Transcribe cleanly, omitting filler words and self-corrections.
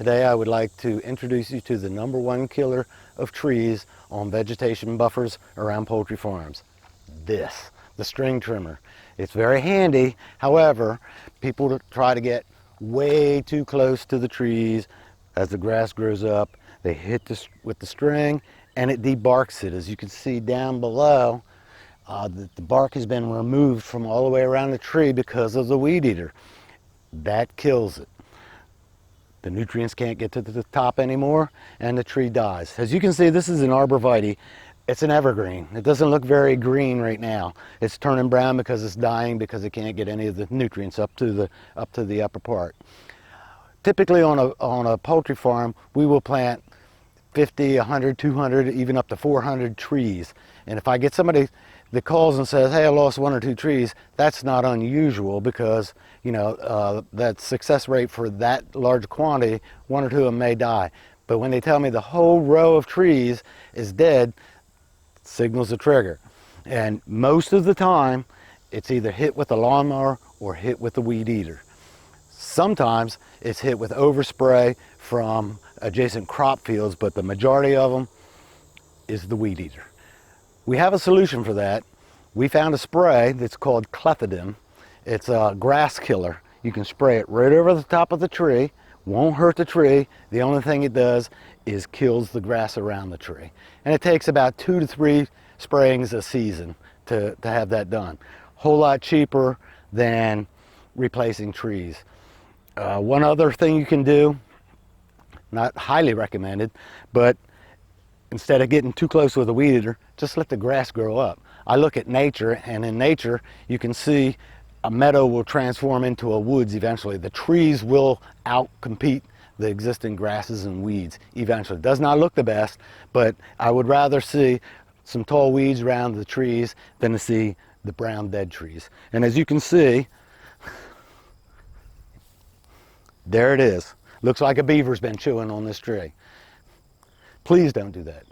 Today I would like to introduce you to the #1 killer of trees on vegetation buffers around poultry farms. This, the string trimmer. It's very handy. However, people try to get way too close to the trees as the grass grows up. They hit this with the string and it debarks it. As you can see down below, the bark has been removed from all the way around the tree because of the weed eater. That kills it. The nutrients can't get to the top anymore and the tree dies. As you can see, this is an arborvitae. It's an evergreen. It doesn't look very green right now. It's turning brown because it's dying because it can't get any of the nutrients up to the upper part. Typically on a poultry farm, we will plant 50, 100, 200, even up to 400 trees. And if I get somebody that calls and says, hey, I lost 1 or 2 trees, that's not unusual because, that success rate for that large quantity, 1 or 2 of them may die. But when they tell me the whole row of trees is dead, signals a trigger. And most of the time, it's either hit with a lawnmower or hit with the weed eater. Sometimes it's hit with overspray from adjacent crop fields, but the majority of them is the weed eater. We have a solution for that. We found a spray that's called clethodim. It's a grass killer. You can spray it right over the top of the tree, won't hurt the tree. The only thing it does is kills the grass around the tree. And it takes about 2 to 3 sprayings a season to have that done. Whole lot cheaper than replacing trees. One other thing you can do, not highly recommended, but instead of getting too close with a weed eater, just let the grass grow up. I look at nature, and in nature, you can see a meadow will transform into a woods eventually. The trees will outcompete the existing grasses and weeds eventually. It does not look the best, but I would rather see some tall weeds around the trees than to see the brown dead trees. And as you can see, there it is. Looks like a beaver's been chewing on this tree. Please don't do that.